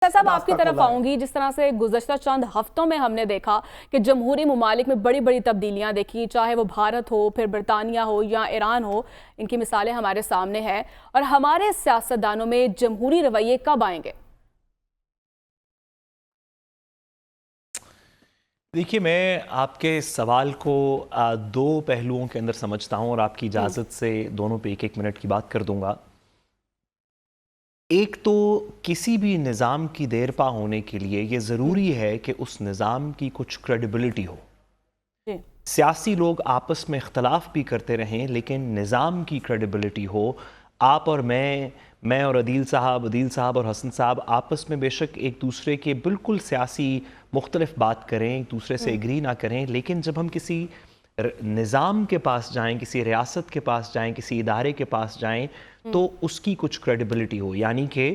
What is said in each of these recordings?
साहब आपकी तरफ आऊंगी। जिस तरह से गुज़श्ता चंद हफ्तों में हमने देखा कि जमहूरी ममालिक में बड़ी बड़ी तब्दीलियां देखी, चाहे वो भारत हो, फिर बरतानिया हो या ईरान हो, इनकी मिसालें हमारे सामने हैं। और हमारे सियासतदानों में जमहूरी रवैये कब आएंगे? देखिए, मैं आपके सवाल को दो पहलुओं के अंदर समझता हूं और आपकी इजाज़त से दोनों पे एक एक मिनट की बात कर दूंगा। एक तो किसी भी निज़ाम की देरपा होने के लिए ये ज़रूरी है कि उस निज़ाम की कुछ क्रेडिबिलिटी हो। सियासी लोग आपस में इख्तलाफ भी करते रहें, लेकिन निज़ाम की क्रेडिबिलिटी हो। आप और मैं और अदील साहब और हसन साहब आपस में बेशक एक दूसरे के बिल्कुल सियासी मुख्तलिफ बात करें, एक दूसरे से एग्री ना करें, लेकिन जब हम किसी निज़ाम के पास जाएं, किसी रियासत के पास जाएं, किसी इदारे के पास जाएं, तो उसकी कुछ क्रेडिबिलिटी हो। यानी कि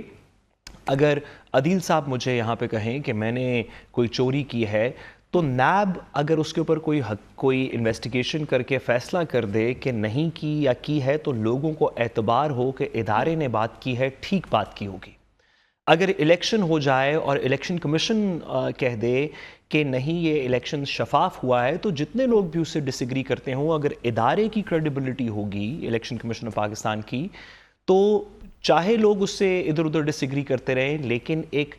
अगर अदील साहब मुझे यहाँ पे कहें कि मैंने कोई चोरी की है, तो नैब अगर उसके ऊपर कोई इन्वेस्टिगेशन करके फैसला कर दे कि नहीं की या की है, तो लोगों को एतबार हो कि इदारे ने बात की है, ठीक बात की होगी। अगर इलेक्शन हो जाए और इलेक्शन कमीशन कह दे कि नहीं ये इलेक्शन शफाफ हुआ है, तो जितने लोग भी उससे डिसएग्री करते हों, अगर इदारे की क्रेडिबिलिटी होगी इलेक्शन कमीशन ऑफ पाकिस्तान की, तो चाहे लोग उससे इधर उधर डिसएग्री करते रहें, लेकिन एक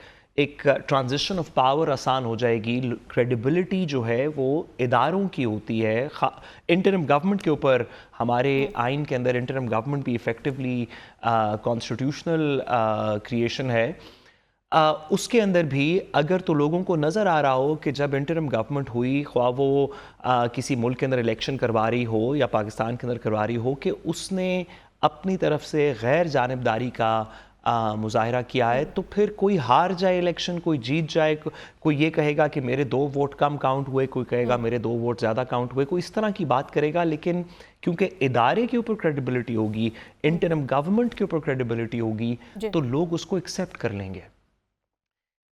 ट्रांजिशन ऑफ पावर आसान हो जाएगी। क्रेडिबिलिटी जो है वो इदारों की होती है। इंटरिम गवर्नमेंट के ऊपर हमारे आइन के अंदर इंटरिम गवर्नमेंट भी इफ़ेक्टिवली कॉन्स्टिट्यूशनल क्रिएशन है। उसके अंदर भी अगर तो लोगों को नज़र आ रहा हो कि जब इंटरिम गवर्नमेंट हुई, ख्वाह वो किसी मुल्क के अंदर इलेक्शन करवा रही हो या पाकिस्तान के अंदर करवा रही हो, कि उसने अपनी तरफ से गैर जानिबदारी का मुजाहरा किया है, तो फिर कोई हार जाए इलेक्शन, कोई जीत जाए, कोई ये कहेगा कि मेरे 2 वोट कम काउंट हुए, कोई कहेगा मेरे 2 वोट ज़्यादा काउंट हुए, कोई इस तरह की बात करेगा। लेकिन क्योंकि इदारे के ऊपर क्रेडिबिलिटी होगी, इंटरिम गवर्नमेंट के ऊपर क्रेडिबिलिटी होगी, तो लोग उसको एक्सेप्ट कर लेंगे।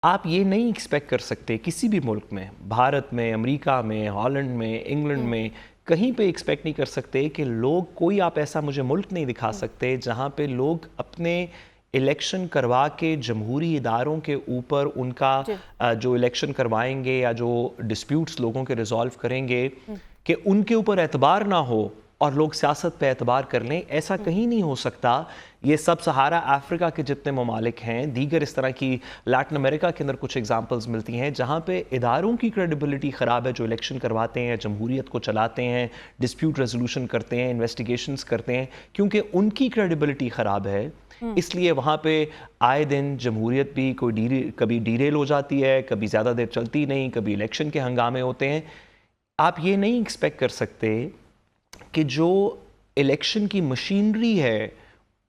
आप ये नहीं एक्सपेक्ट कर सकते किसी भी मुल्क में, भारत में, अमेरिका में, हॉलैंड में, इंग्लैंड में, कहीं पे एक्सपेक्ट नहीं कर सकते कि लोग, कोई आप ऐसा मुझे मुल्क नहीं दिखा सकते जहाँ पे लोग अपने इलेक्शन करवा के जमहूरी इदारों के ऊपर उनका जो इलेक्शन करवाएंगे या जो डिस्प्यूट्स लोगों के रिजॉल्व करेंगे, कि उनके ऊपर एतबार ना हो और लोग सियासत पे एतबार कर लें। ऐसा कहीं नहीं हो सकता। ये सब सहारा अफ्रीका के जितने ममालिक हैं, दीगर इस तरह की लैटिन अमेरिका के अंदर कुछ एग्जांपल्स मिलती हैं जहाँ पे इदारों की क्रेडिबिलिटी ख़राब है, जो इलेक्शन करवाते हैं, जमहूरियत को चलाते हैं, डिस्प्यूट रेजोल्यूशन करते हैं, इन्वेस्टिगेशंस करते हैं, क्योंकि उनकी क्रेडिबिलिटी ख़राब है। इसलिए वहाँ पे आए दिन जमहूरियत भी कभी डीरेल हो जाती है, कभी ज़्यादा देर चलती नहीं, कभी इलेक्शन के हंगामे होते हैं। आप ये नहीं एक्सपेक्ट कर सकते कि जो इलेक्शन की मशीनरी है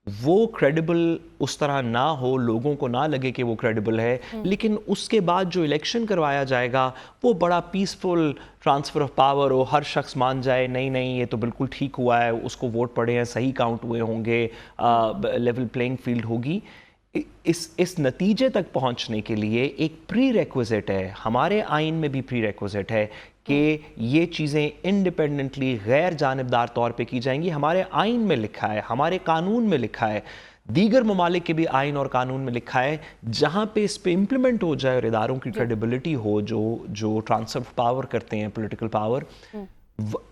वो क्रेडिबल उस तरह ना हो, लोगों को ना लगे कि वो क्रेडिबल है, लेकिन उसके बाद जो इलेक्शन करवाया जाएगा वो बड़ा पीसफुल ट्रांसफ़र ऑफ पावर हो, हर शख्स मान जाए नहीं नहीं ये तो बिल्कुल ठीक हुआ है, उसको वोट पड़े हैं, सही काउंट हुए होंगे, लेवल प्लेइंग फील्ड होगी। इस नतीजे तक पहुंचने के लिए एक प्री रेक्विजिट है, हमारे आइन में भी प्री रेक्विजिट है कि ये चीज़ें इंडिपेंडेंटली गैर जानिबदार तौर पे की जाएंगी। हमारे आइन में लिखा है, हमारे कानून में लिखा है, दीगर ममालिक के भी आइन और कानून में लिखा है। जहाँ पे इस पे इम्प्लीमेंट हो जाए और इदारों की क्रेडिबिलिटी हो, जो ट्रांसफर ऑफ पावर करते हैं, पॉलिटिकल पावर,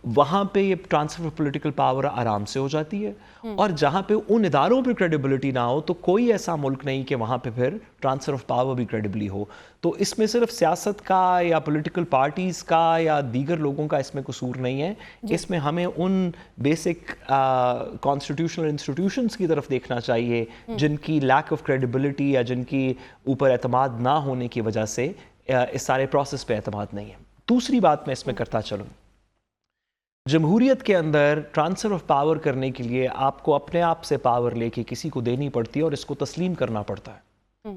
वहाँ पे ये ट्रांसफर ऑफ पॉलिटिकल पावर आराम से हो जाती है। और जहाँ पे उन इदारों पे क्रेडिबिलिटी ना हो, तो कोई ऐसा मुल्क नहीं कि वहाँ पे फिर ट्रांसफर ऑफ पावर भी क्रेडिबली हो। तो इसमें सिर्फ सियासत का या पॉलिटिकल पार्टीज़ का या दीगर लोगों का इसमें कसूर नहीं है। इसमें हमें उन बेसिक कॉन्स्टिट्यूशनल इंस्टीट्यूशंस की तरफ देखना चाहिए जिनकी लैक ऑफ क्रेडिबिलिटी या जिनकी ऊपर एतमाद ना होने की वजह से इस सारे प्रोसेस पे एतमाद नहीं है। दूसरी बात मैं इसमें करता चलूँ, जमहूरियत के अंदर ट्रांसफ़र ऑफ पावर करने के लिए आपको अपने आप से पावर लेके किसी को देनी पड़ती है और इसको तस्लीम करना पड़ता है।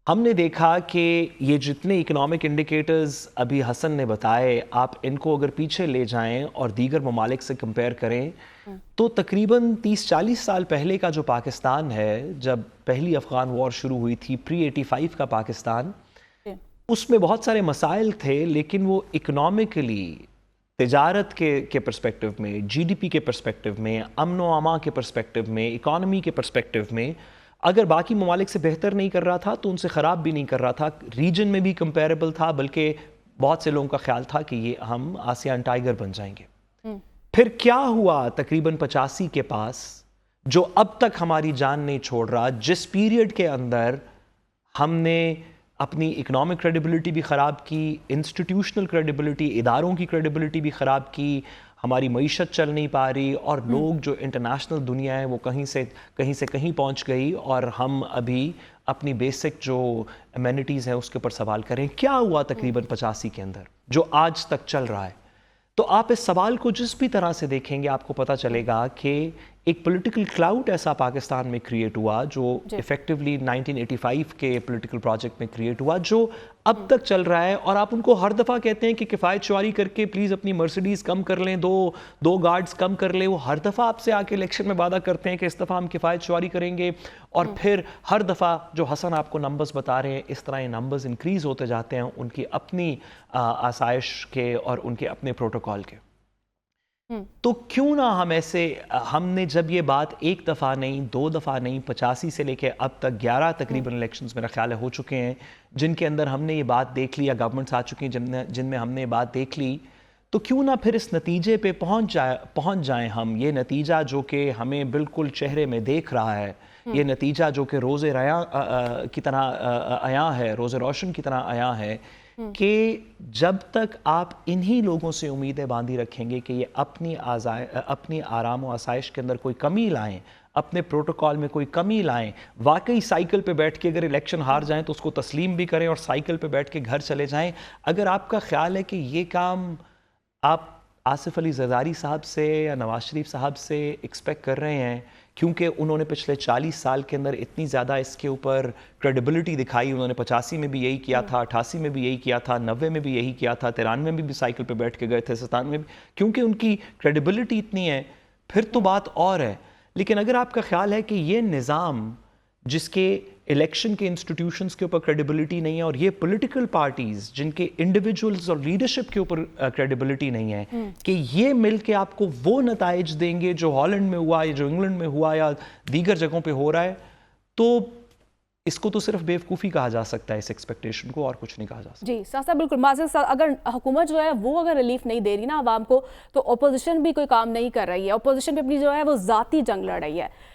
हमने देखा कि ये जितने इकोनॉमिक इंडिकेटर्स अभी हसन ने बताए, आप इनको अगर पीछे ले जाएं और दीगर ममालिक से कंपेयर करें, तो तकरीबन 30-40 साल पहले का जो पाकिस्तान है, जब पहली अफ़गान वॉर शुरू हुई थी, प्री 85 का पाकिस्तान, उसमें बहुत सारे मसाइल थे, लेकिन वो इकोनॉमिकली, तिजारत के पर्सपेक्टिव में, जीडीपी के पर्सपेक्टिव में, अमन व अमा के पर्सपेक्टिव में, इकॉनमी के पर्सपेक्टिव में اگر باقی ممالک سے بہتر نہیں کر رہا تھا تو ان سے خراب بھی نہیں کر رہا تھا، ریجن میں بھی کمپیریبل تھا، بلکہ بہت سے لوگوں کا خیال تھا کہ یہ ہم آسیان ٹائیگر بن جائیں گے۔ پھر کیا ہوا تقریباً 85 کے پاس جو اب تک ہماری جان نہیں چھوڑ رہا، جس پیریڈ کے اندر ہم نے اپنی اکنامک کریڈیبلٹی بھی خراب کی، انسٹیٹیوشنل کریڈیبلٹی، اداروں کی کریڈیبلٹی بھی خراب کی، ہماری معیشت چل نہیں پا رہی، اور لوگ جو انٹرنیشنل دنیا ہے وہ کہیں سے کہیں پہنچ گئی، اور ہم ابھی اپنی بیسک جو امینٹیز ہیں اس کے اوپر سوال کریں کیا ہوا تقریباً 85 کے اندر جو آج تک چل رہا ہے۔ تو آپ اس سوال کو جس بھی طرح سے دیکھیں گے آپ کو پتہ چلے گا کہ ایک پولیٹیکل کلاؤڈ ایسا پاکستان میں کریٹ ہوا جو ایفیکٹولی 1985 کے پولیٹیکل پروجیکٹ میں کریٹ ہوا، جو اب تک چل رہا ہے، اور آپ ان کو ہر دفعہ کہتے ہیں کہ کفایت شعاری کر کے پلیز اپنی مرسیڈیز کم کر لیں، دو گارڈز کم کر لیں، وہ ہر دفعہ آپ سے آ کے الیکشن میں وعدہ کرتے ہیں کہ اس دفعہ ہم کفایت شعاری کریں گے، اور پھر ہر دفعہ جو حسن آپ کو نمبرز بتا رہے ہیں اس طرح یہ نمبرز انکریز ہوتے جاتے ہیں ان کی اپنی آسائش کے اور ان کے اپنے پروٹوکول کے۔ تو کیوں نہ ہم نے جب یہ بات ایک دفعہ نہیں، 2 دفعہ نہیں، 85 سے لے کے اب تک 11 تقریباً الیکشنز میرا خیال ہے ہو چکے ہیں جن کے اندر ہم نے یہ بات دیکھ لی، یا گورنمنٹس آ چکی ہیں جن میں ہم نے یہ بات دیکھ لی، تو کیوں نہ پھر اس نتیجے پہ پہنچ جائیں ہم، یہ نتیجہ جو کہ ہمیں بالکل چہرے میں دیکھ رہا ہے، یہ نتیجہ جو کہ روز ریاں کی طرح عیاں ہے، روز روشن کی طرح عیاں ہے، کہ جب تک آپ انہی لوگوں سے امیدیں باندھی رکھیں گے کہ یہ اپنی آرام و آسائش کے اندر کوئی کمی لائیں، اپنے پروٹوکول میں کوئی کمی لائیں، واقعی سائیکل پہ بیٹھ کے اگر الیکشن ہار جائیں تو اس کو تسلیم بھی کریں اور سائیکل پہ بیٹھ کے گھر چلے جائیں، اگر آپ کا خیال ہے کہ یہ کام آپ آصف علی زرداری صاحب سے یا نواز شریف صاحب سے ایکسپیکٹ کر رہے ہیں کیونکہ انہوں نے پچھلے 40 سال کے اندر اتنی زیادہ اس کے اوپر کریڈیبلٹی دکھائی، انہوں نے 85 میں بھی یہی کیا تھا، 88 میں بھی یہی کیا تھا، 90 میں بھی یہی کیا تھا، 93 میں بھی سائیکل پہ بیٹھ کے گئے تھے، 97 میں بھی، کیونکہ ان کی کریڈیبلٹی اتنی ہے، پھر تو بات اور ہے۔ لیکن اگر آپ کا خیال ہے کہ یہ نظام جس کے الیکشن کے انسٹیٹیوشنز کے اوپر کریڈیبلٹی نہیں ہے، اور یہ پولیٹیکل پارٹیز جن کے انڈیویجولز اور لیڈرشپ کے اوپر کریڈیبلٹی نہیں ہے، کہ یہ مل کے آپ کو وہ نتائج دیں گے جو ہالینڈ میں ہوا یا جو انگلینڈ میں ہوا یا دیگر جگہوں پہ ہو رہا ہے، تو اس کو تو صرف بیوقوفی کہا جا سکتا ہے، اس ایکسپیکٹیشن کو، اور کچھ نہیں کہا جا سکتا۔ جی صاحب بالکل، معذرت صاحب، اگر حکومت جو ہے وہ اگر ریلیف نہیں دے رہی نا عوام کو، تو اپوزیشن بھی کوئی کام نہیں کر رہی ہے، اپوزیشن بھی اپنی جو ہے وہ ذاتی جنگ لڑ رہی ہے۔